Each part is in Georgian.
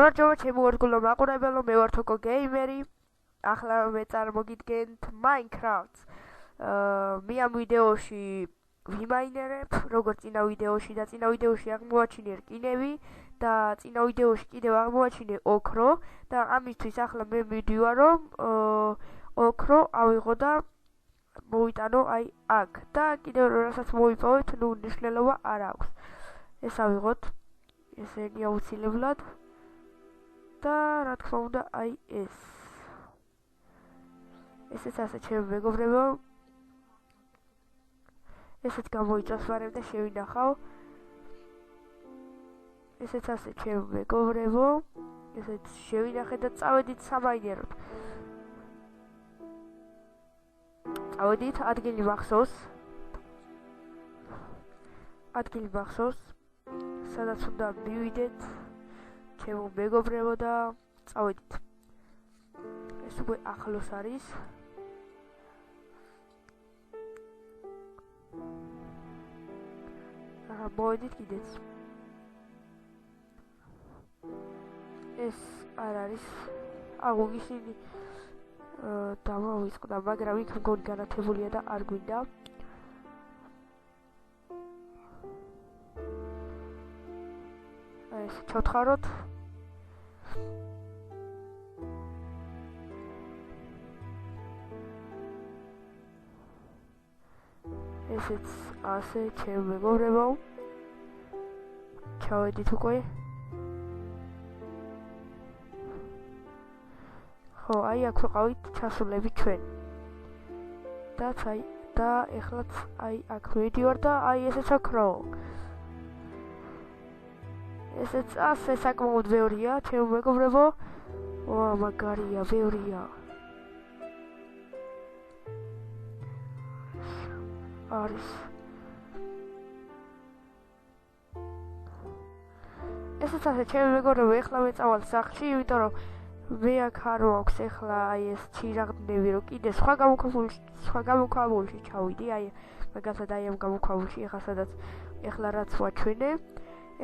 გამარჯობა ჩემო ორგულო მაყურებელო, მე ვარ თოკო გეიმერი. ახლა მე წარმოგიდგენთ Minecraft-ს. მე ამ ვიდეოში ვიმაინერებ, როგორც წინა ვიდეოში და წინა ვიდეოში აღმოაჩინე რკინები და წინა ვიდეოში კიდევ აღმოაჩინე ოქრო და ამისთვის ახლა მე მივდივარ რომ ოქრო ავიღო და მოვიტანო აი აქ და კიდევ რასაც მოვიპოვეთ, ნუ მნიშვნელობა არ აქვს. ეს ავიღოთ, ესენი აუცილებლად და რა თქმა უნდა აი ესეც ასე ჩემი მეგობრებო, ესეც გამოიწვევს ვარემ და შევინახავ. ესეც ასე ჩემი მეგობრებო, ესეც შევინახე და წავედით სამაინეროთ. წავედით, ადგილი მახსოვს, სადაც უნდა მივიდეთ ჩემო მეგობრებო და წავედით. ეს უკვე ახლოს არის. მოვედით კიდეც. ეს არ არის. ისინი დამოვიწყდა, მაგრამ იქ მგონი განათებულია და არ გვინდა. ეს ჩავთხაროთ. ესეც ასე ჩემი მეგობრებო, ჩავედით უკვე. ხო, აი აქ ვიყავით ჩასულები ჩვენ. და ეხლაც აი აქ მივიდივარ და აი ესეც ოქრო. ესეც ასე საკმაოდ ბევრია, ჩემო მეგობრებო. მაგარია, ბევრია. არის. ესეც ასე ჩემი მეგობრებო, ეხლა მეწავალ სახლში, იმიტომ რომ მე აქ არ მაქვს ეხლა აი ეს ჩირაღდნები, რომ კიდე სხვა გამოქვაბულში ჩავიდი, აი მაგალითად აი ამ გამოქვაბულში, ეხლა სადაც ეხლა რაც ვაჩვენე.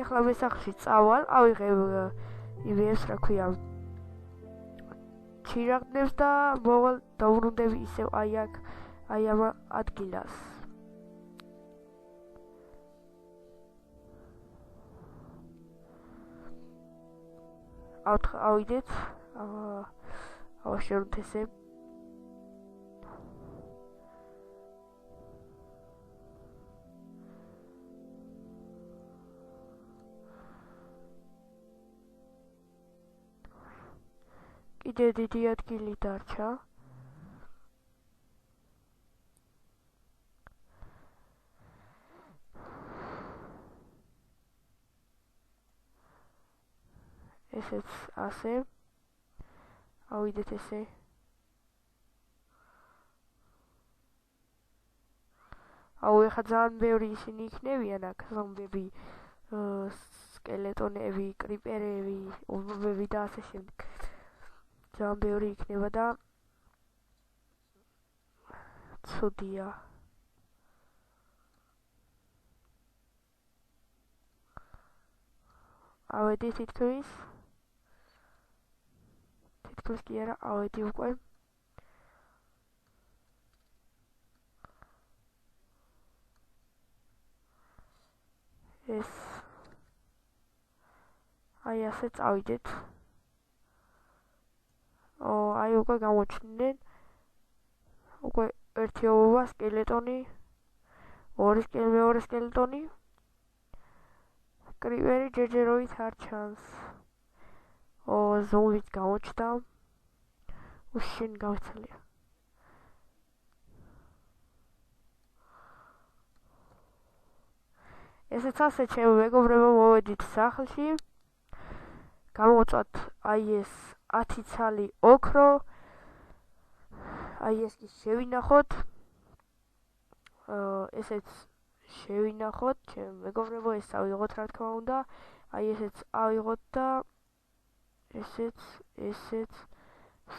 ეხლა მე სახლში წავალ, ავიღებ იმებს, რა ქვია, ჩირაღდნებს და მოვალ დავრუნდები ისევ აი აქ, აი ამ ადგილას. ავიდეთ, ავაშენოთ ესე. კიდე დიდი ადგილი დარჩა. ესეც ასე. ავიდეთ ესე. ეხლა ძალიან ბევრი ისინი იქნებიან აქ, ზომბები, სკელეტონები, კრიპერები, ომბები და ასე შემდეგ. ძალიან ბევრი იქნება და ცუდია. ავედი თითქმის კი არა, ავედი უკვე. ეს აი ასე წავიდეთ. აი უკვე გამოჩნდნენ. უკვე ერთი ობობა, სკელეტონი, მეორე სკელეტონი. კრიპერი ჯერჯერობით არ ჩანს. ზომბიც გამოჩნდა. უშენ გავცელია. ესეც ასე ჩემო მეგობრებო, მოვედით სახლში. გამოვწვათ აი ეს 10 ცალი ოქრო. აი ეს კი შევინახოთ. ესეც შევინახოთ, ჩემო მეგობრებო, ეს ავიღოთ რა თქმა უნდა. აი ესეც ავიღოთ და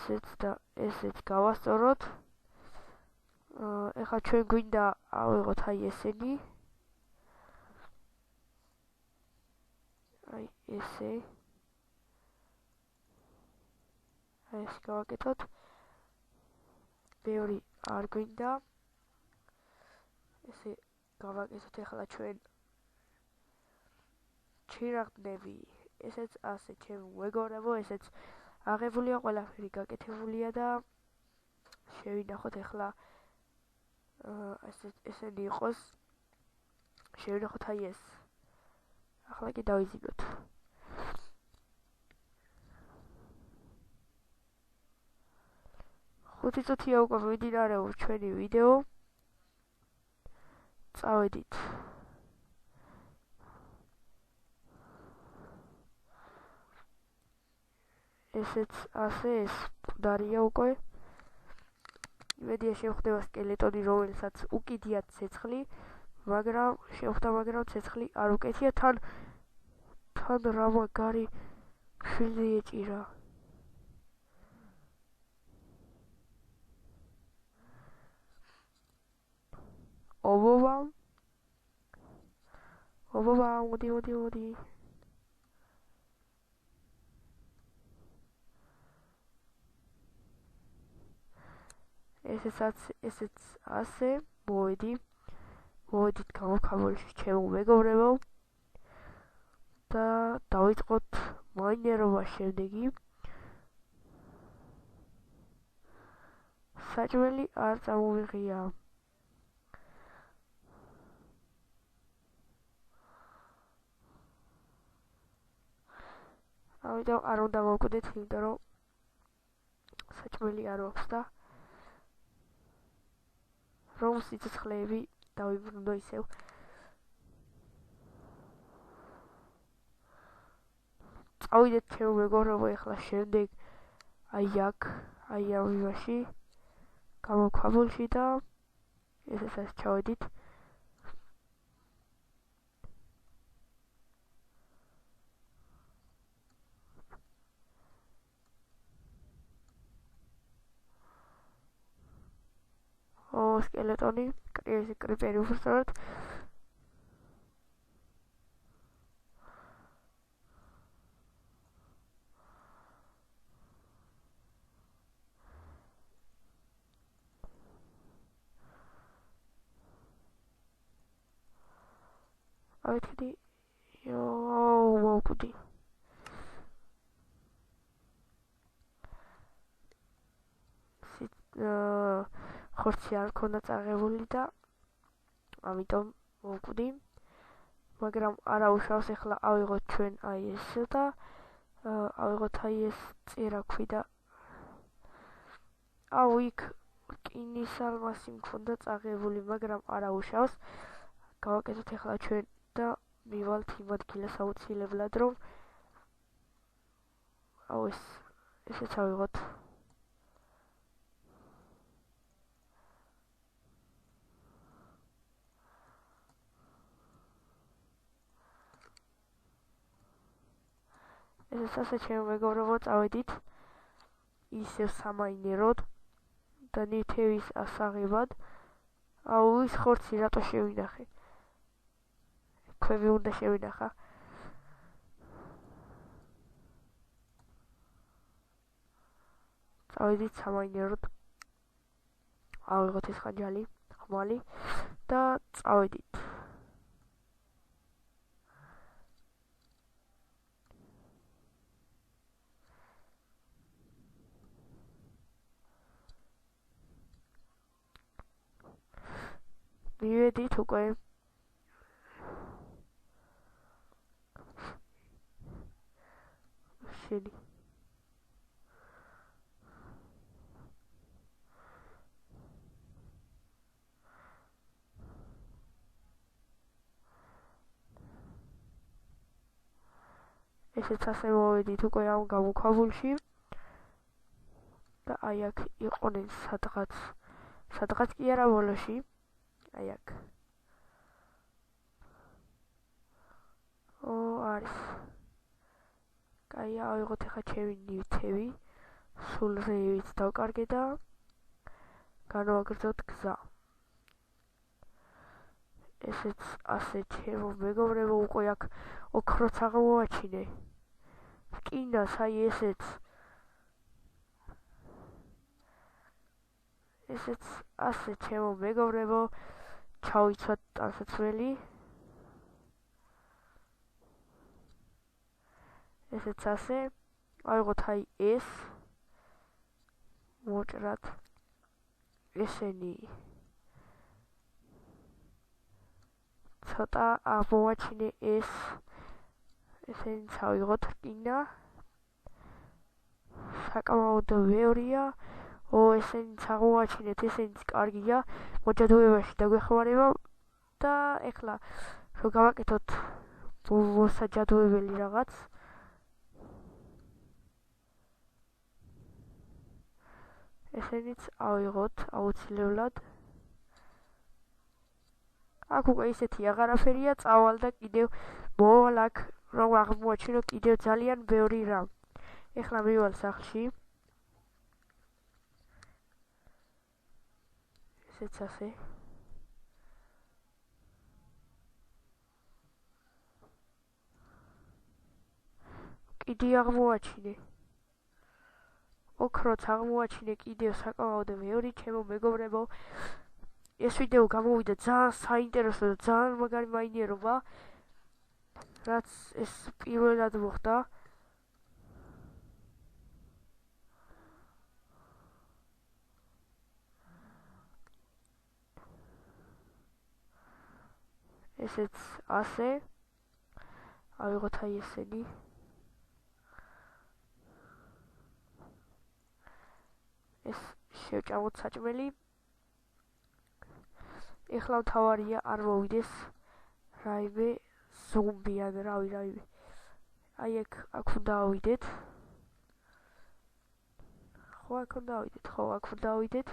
ესეც და ესეც გავასწოროთ. ეხლა ჩვენ გვინდა ავიღოთ აი ესენი. აი ესე. ეს გავაკეთოთ. ბევრი არ გვინდა. ესე გავაკეთოთ ახლა ჩვენ ჩირაღდნები. ესეც ასე ჩემო მეგობრებო, ესეც აღებულია, ყველაფერი გაკეთებულია და შევინახოთ ახლა ესენი იყოს. შევინახოთ აი ეს. ახლა კი დავიზინოთ. ხუთი წუთია უკვე მიმდინარეობს ჩვენი ვიდეო. წავედით. ესეც ასე ეს მკვდარია უკვე. იმედია შევხვდება სკელეტონი, რომელსაც უკიდიათ ცეცხლი, მაგრამ ცეცხლი არ უკეთია, თან რა მაგარი შვილი ეჭირა. ობობა, მოდი. ესეც ასე, მოვედით გამოფხამოში ჩემო მეგობრებო და დავიწყოთ მაინერობა შემდეგი. საჭმელი არ წამომიღია. ამიტომ არ უნდა მოვკვდეთ, იმიტომ რომ საჭმელი არ აქვს და რომ სიცოცხლეები დავიბრუნდო ისევ. წავიდეთ ჩემო მეგობრებო ახლა შემდეგ აი აქ, აი ამ იმაში გამოვქვაბულში და ესეც ჩავედით. სკელეტონი, კრიპერი უბრალოდ. ავეთქდი, მოვკვდი. ხორცი არ ქონდა წაღებული და ამიტომ მოვკვდი, მაგრამ არა უშავს. ახლა ავიღოთ ჩვენ აი ეს და ავიღოთ აი ეს წერა ქვიდა. იქ რკინის ალმასი მქონდა წაღებული, მაგრამ არა უშავს. გავაკეთოთ ახლა ჩვენ და მივალთ იმ ადგილას აუცილებლად, რომ ესეც ავიღოთ. ესეც ასე ჩემო მეგობრებო, წავედით ისევ სამაინეროდ და ნივთების ასაღებად. ის ხორცი რატო შევინახე? ქვევი უნდა შევინახა. წავედით სამაინეროდ. ავიღოთ ეს ხანჯალი, ხმალი და წავედით. მივედით უკვე. შენი ესეც ასე მოვედით უკვე ამ გამოვქვაბულში და აი აქ იყვნენ სადღაც კი არა ბოლოში. აი აქ. არის. კაი, ავიღოთ ახლა ჩემი ნივთები. სულ რეივით დავკარგე და განვაგრძოთ გზა. ესეც ასე ჩემო მეგობრებო, უკვე აქ ოქროც აღმოვაჩინე. რკინას, აი ესეც ესეც ასე ჩემო მეგობრებო, ჩავიცვათ ტანსაცმელი. ესეც ასე, ავიღოთ აი ეს, მოვჭრათ ესენი ცოტა აღმოვაჩინე ესენი წავიღოთ რკინა, საკამაოდ ბევრია, ესენი წავაჩინეთ, ესენიც კარგია, მოჯადოებაში დაგვეხმარება და ეხლა რომ გავაკეთოთ მოსაჯადოებელი რაღაც. ესენიც ავიღოთ აუცილებლად. აქ უკვე ისეთი აღარაფერია, წავალ და კიდევ მოვალ აქ რომ აღმოაჩინო კიდევ ძალიან ბევრი რამ. ეხლა მივალ სახლში. ესეც ასე. კიდე აღმოაჩინე. ოქროც აღმოაჩინე კიდევ საკმაოდ ბევრი, ჩემო მეგობრებო. ეს ვიდეო გამოვიდა ძალიან საინტერესო და ძალიან მაგარი მაინიერობა, რაც ეს პირველად მოხდა. ესეც ასე. ავიღოთ აი ესენი. ეს შევჭამოთ საჭმელი. ეხლა თავარია არ მოვიდეს რაიმე ზომბი ან რაიმე. აი აქ უნდა ავიდეთ. აქ უნდა ავიდეთ.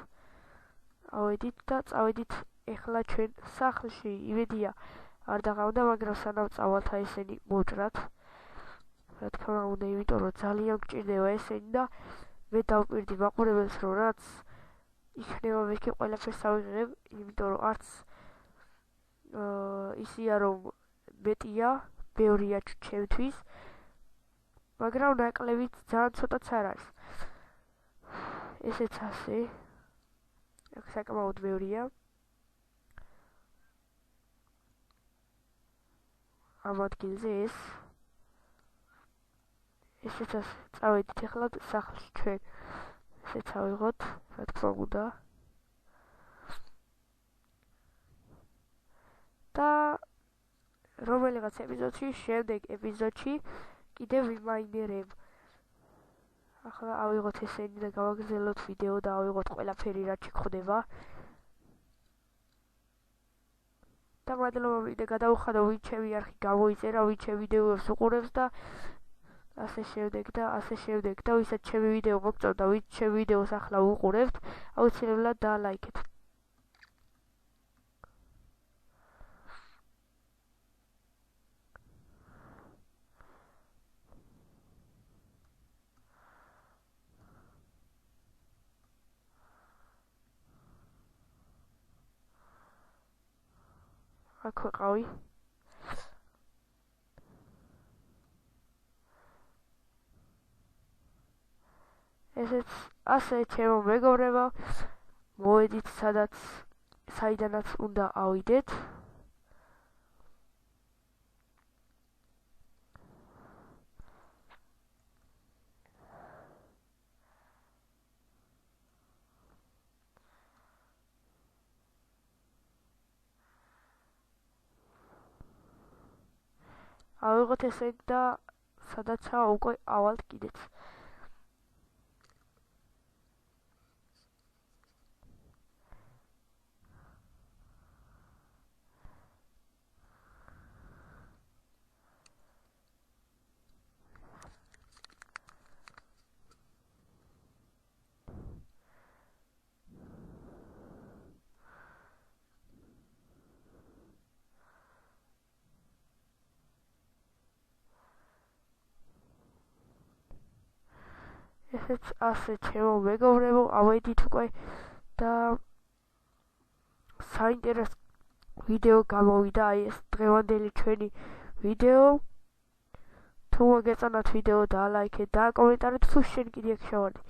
ავედით და წავედით ეხლა ჩვენ სახლში. იმედია არ დაღავდა, მაგრამ სანამ წავალთ აი ესენი მოვჭრათ. რა თქმა უნდა, იმიტომ რომ ძალიან გჭირდება ესენი და მე დავპირდი მაყურებელს რომ რაც იქნება მეკი ყველაფერს ავიღებ, იმიტომ რომ არც ისია რომ მეტია, ბევრია ჩემთვის, მაგრამ ნაკლებით ძალიან ცოტაც არ არის. ესეც ასე. აქ საკმაოდ ბევრია. ამ ადგილზე ესეც ასე. წავედით ეხლა სახლში ჩვენ. ესეც ავიღოთ, რა თქმა უნდა. და რომელიღაც ეპიზოდში, შემდეგ ეპიზოდში კიდევ ვიმაინერებ. ახლა ავიღოთ ესენი და გავაგრძელოთ ვიდეო და ავიღოთ ყველაფერი რაც ხდება. და მადლობა ვიდეო გადავხადო, ვინც ჩემი არხი გამოიწერა, ვინც ჩემ ვიდეოებს უყურებს და ასე შემდეგ და ვისაც ჩემი ვიდეო მოგწონდა, ვინც ჩემ ვიდეოს ახლა უყურებთ, აუცილებლად დაალაიქეთ. აქ ვიყავი. ესეც ასე ჩემო მეგობრებო, მოვედით საიდანაც უნდა ავიდეთ. ავიღოთ ესენი და სადაცაა უკვე ავალთ კიდეც. ესეც ასე ჩემო მეგობრებო, ავედით უკვე და საინტერესო ვიდეო გამოვიდა, აი ეს დღევანდელი ჩვენი ვიდეო. თუ მოგეწონათ ვიდეო დაალაიქეთ და კომენტარით თუ შენ კიდე შევარდი.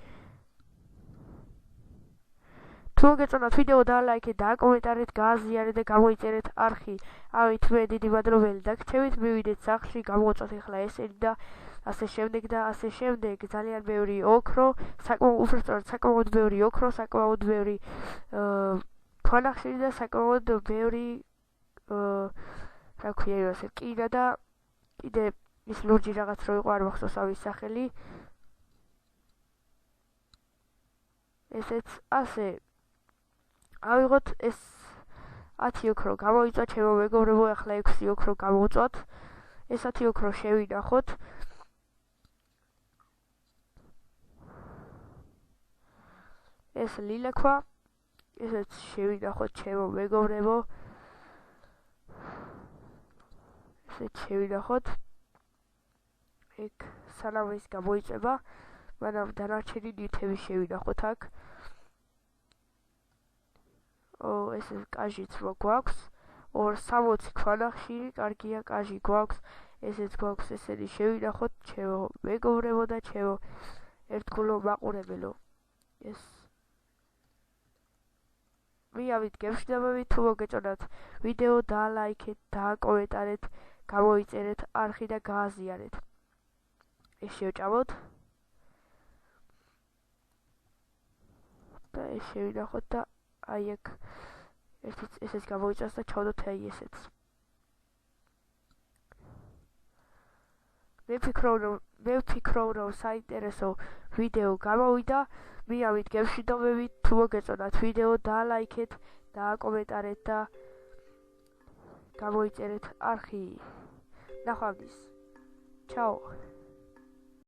თუ მოგეწონათ ვიდეო დალაიქეთ, დააკომენტარეთ, გააზიარეთ და გამოიწერეთ არხი. ამით მე დიდი მადლობელი დაგრჩებით, მივიდეთ სახლში, გამოვაწვათ ახლა ესენი და ასე შემდეგ და ასე შემდეგ. ძალიან ბევრი ოქრო, საკმაოდ ბევრი ოქრო, საკმაოდ ბევრი ქვანახშირი და საკმაოდ ბევრი რა ქვია იმას კიდა და კიდე ის ლურჯი რაღაც რო იყო არ მახსოვს ამის სახელი. ესეც ასე ავიღოთ ეს 10 ოქრო გამოიწვა ჩემო მეგობრებო, ახლა 6 ოქრო გამოვწვათ. ეს 10 ოქრო შევინახოთ. ეს ლილაკვა, ესეც შევინახოთ ჩემო მეგობრებო. ესეც შევინახოთ. ეგ სანამ ის გამოიწება, მაგრამ დანარჩენი ნივთები შევინახოთ აქ. ეს კაჟიც გვაქვს 260 ქვანახშირი, კარგია, კაჟი გვაქვს, ესეც გვაქვს, ესენი შევინახოთ ჩემო მეგობრებო და ჩემო ერთგულო მაყურებელო. ეს მივიდეთ გემშვიდობებით, თუ მოგეწონათ ვიდეო დალაიქეთ, დააკომენტარეთ, გამოიწერეთ არხი და გააზიარეთ. ეს შევჭამოთ და ეს შევინახოთ და აი აქ ესეც გამოიწვას და ჩავდოთ აი ესეც. მე ვფიქრობ რომ საინტერესო ვიდეო გამოვიდა. მივიდეთ გემშვიდობებით, თუ მოგეწონათ ვიდეო დალაიქეთ, დააკომენტარეთ და გამოიწერეთ არხი. ნახვამდის. ჩაო.